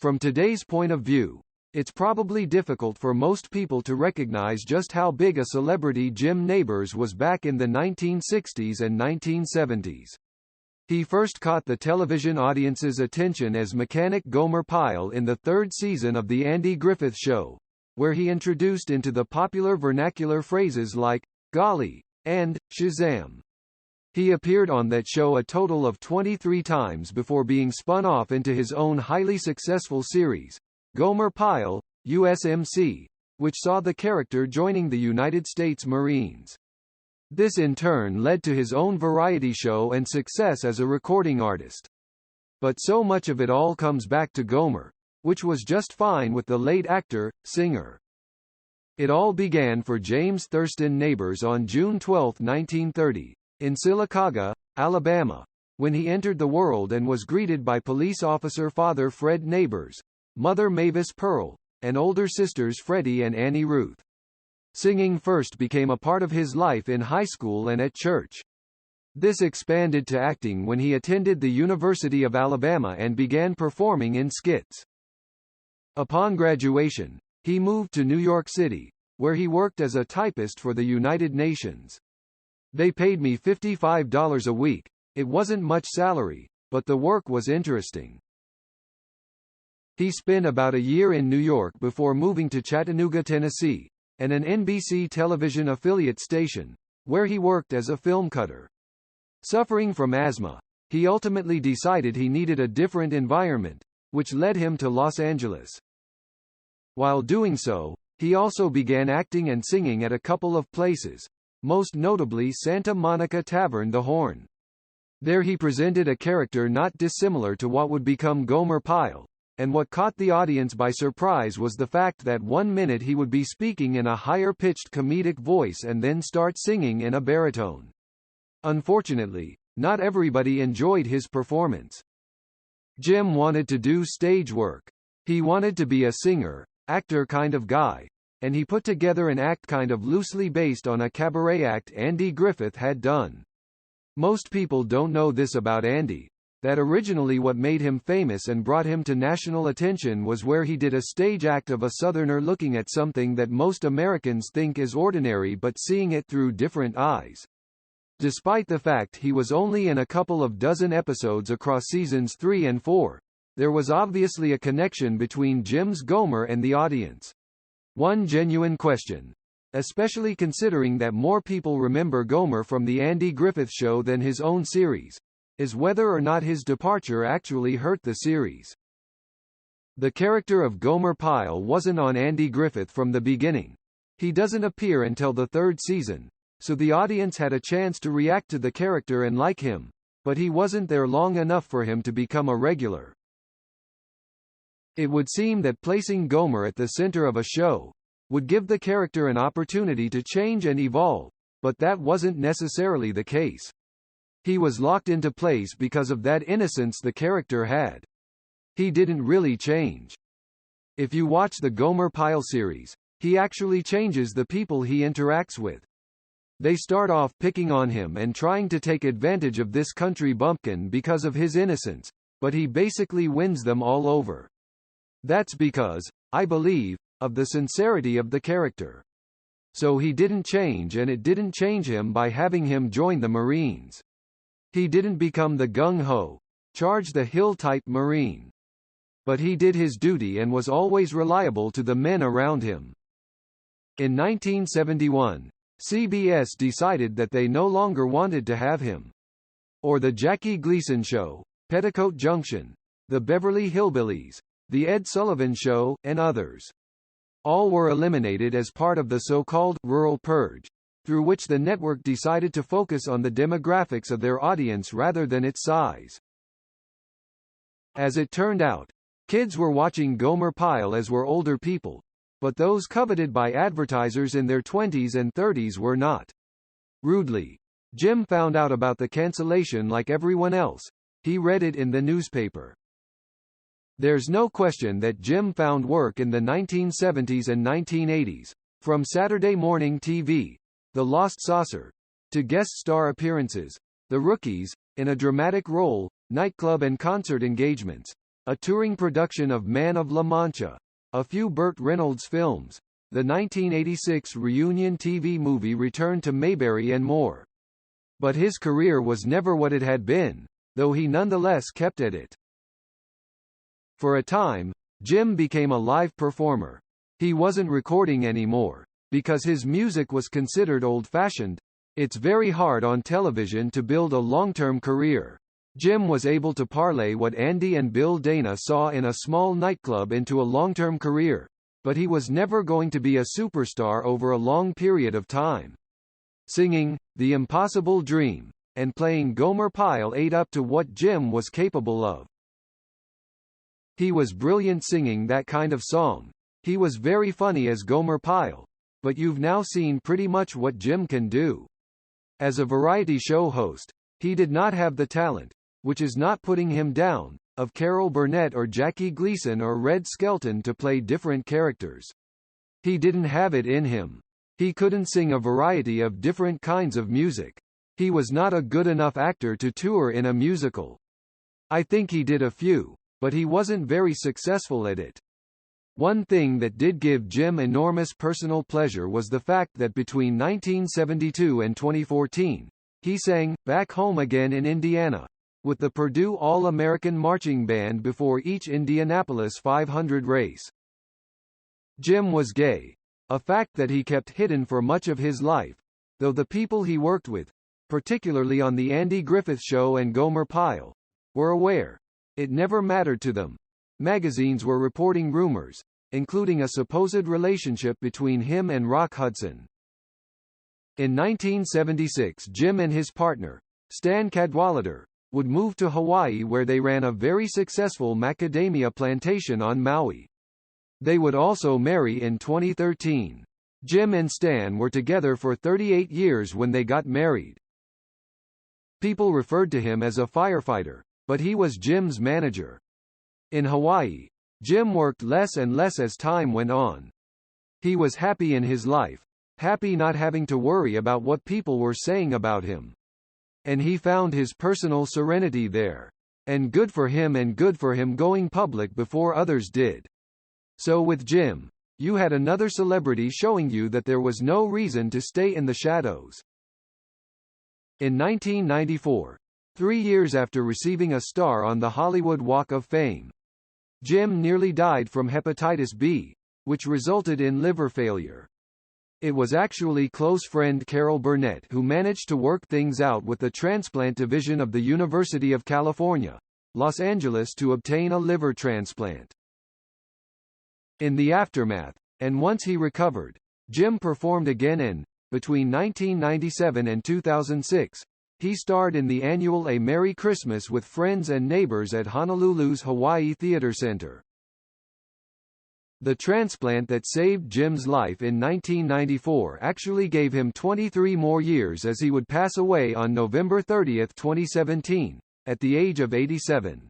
From today's point of view, it's probably difficult for most people to recognize just how big a celebrity Jim Nabors was back in the 1960s and 1970s. He first caught the television audience's attention as mechanic Gomer Pyle in the third season of The Andy Griffith Show, where he introduced into the popular vernacular phrases like, "golly," and "Shazam." He appeared on that show a total of 23 times before being spun off into his own highly successful series, Gomer Pyle, USMC, which saw the character joining the United States Marines. This in turn led to his own variety show and success as a recording artist. But so much of it all comes back to Gomer, which was just fine with the late actor, singer. It all began for James Thurston Nabors on June 12, 1930. In Sylacauga, Alabama, when he entered the world and was greeted by police officer Father Fred Nabors, Mother Mavis Pearl, and older sisters Freddie and Annie Ruth. Singing first became a part of his life in high school and at church. This expanded to acting when he attended the University of Alabama and began performing in skits. Upon graduation, he moved to New York City, where he worked as a typist for the United Nations. "They paid me $55 a week. It wasn't much salary, but the work was interesting." He spent about a year in New York before moving to Chattanooga, Tennessee, and an NBC television affiliate station, where he worked as a film cutter. Suffering from asthma, he ultimately decided he needed a different environment, which led him to Los Angeles. While doing so, he also began acting and singing at a couple of places, most notably Santa Monica Tavern The Horn. There he presented a character not dissimilar to what would become Gomer Pyle, and what caught the audience by surprise was the fact that 1 minute he would be speaking in a higher-pitched comedic voice and then start singing in a baritone. Unfortunately, not everybody enjoyed his performance. Jim wanted to do stage work. He wanted to be a singer, actor kind of guy, and he put together an act kind of loosely based on a cabaret act Andy Griffith had done. Most people don't know this about Andy, that originally what made him famous and brought him to national attention was where he did a stage act of a Southerner looking at something that most Americans think is ordinary but seeing it through different eyes. Despite the fact he was only in a couple of dozen episodes across seasons 3 and 4, there was obviously a connection between Jim's Gomer and the audience. One genuine question, especially considering that more people remember Gomer from the Andy Griffith Show than his own series, is whether or not his departure actually hurt the series. The character of Gomer Pyle wasn't on Andy Griffith from the beginning. He doesn't appear until the third season, so the audience had a chance to react to the character and like him, but he wasn't there long enough for him to become a regular. It would seem that placing Gomer at the center of a show would give the character an opportunity to change and evolve, but that wasn't necessarily the case. He was locked into place because of that innocence the character had. He didn't really change. If you watch the Gomer Pyle series, he actually changes the people he interacts with. They start off picking on him and trying to take advantage of this country bumpkin because of his innocence, but he basically wins them all over. That's because, I believe, of the sincerity of the character. So he didn't change, and it didn't change him by having him join the Marines. He didn't become the gung-ho, charge the hill type Marine. But he did his duty and was always reliable to the men around him. In 1971, CBS decided that they no longer wanted to have him. Or the Jackie Gleason Show, Petticoat Junction, the Beverly Hillbillies, The Ed Sullivan Show, and others. All were eliminated as part of the so-called rural purge, through which the network decided to focus on the demographics of their audience rather than its size. As it turned out, kids were watching Gomer Pyle as were older people, but those coveted by advertisers in their 20s and 30s were not. Rudely, Jim found out about the cancellation like everyone else. He read it in the newspaper. There's no question that Jim found work in the 1970s and 1980s, from Saturday morning TV, The Lost Saucer, to guest star appearances, The Rookies, in a dramatic role, nightclub and concert engagements, a touring production of Man of La Mancha, a few Burt Reynolds films, the 1986 reunion TV movie Return to Mayberry and more. But his career was never what it had been, though he nonetheless kept at it. For a time, Jim became a live performer. He wasn't recording anymore, because his music was considered old-fashioned. It's very hard on television to build a long-term career. Jim was able to parlay what Andy and Bill Dana saw in a small nightclub into a long-term career, but he was never going to be a superstar over a long period of time. Singing The Impossible Dream and playing Gomer Pyle ate up to what Jim was capable of. He was brilliant singing that kind of song. He was very funny as Gomer Pyle, but you've now seen pretty much what Jim can do. As a variety show host, he did not have the talent, which is not putting him down, of Carol Burnett or Jackie Gleason or Red Skelton to play different characters. He didn't have it in him. He couldn't sing a variety of different kinds of music. He was not a good enough actor to tour in a musical. I think he did a few, but he wasn't very successful at it. One thing that did give Jim enormous personal pleasure was the fact that between 1972 and 2014, he sang Back Home Again in Indiana with the Purdue All-American Marching Band before each Indianapolis 500 race. Jim was gay, a fact that he kept hidden for much of his life, though the people he worked with, particularly on the Andy Griffith Show and Gomer Pyle, were aware. It never mattered to them. Magazines were reporting rumors, including a supposed relationship between him and Rock Hudson. In 1976, Jim and his partner, Stan Cadwallader, would move to Hawaii where they ran a very successful macadamia plantation on Maui. They would also marry in 2013. Jim and Stan were together for 38 years when they got married. People referred to him as a firefighter, but he was Jim's manager. In Hawaii, Jim worked less and less as time went on. He was happy in his life, happy not having to worry about what people were saying about him. And he found his personal serenity there. And good for him going public before others did. So with Jim, you had another celebrity showing you that there was no reason to stay in the shadows. In 1994, 3 years after receiving a star on the Hollywood Walk of Fame, Jim nearly died from hepatitis B, which resulted in liver failure. It was actually close friend Carol Burnett who managed to work things out with the transplant division of the University of California, Los Angeles to obtain a liver transplant. In the aftermath, and once he recovered, Jim performed again and, between 1997 and 2006, he starred in the annual A Merry Christmas with Friends and Neighbors at Honolulu's Hawaii Theater Center. The transplant that saved Jim's life in 1994 actually gave him 23 more years as he would pass away on November 30, 2017, at the age of 87.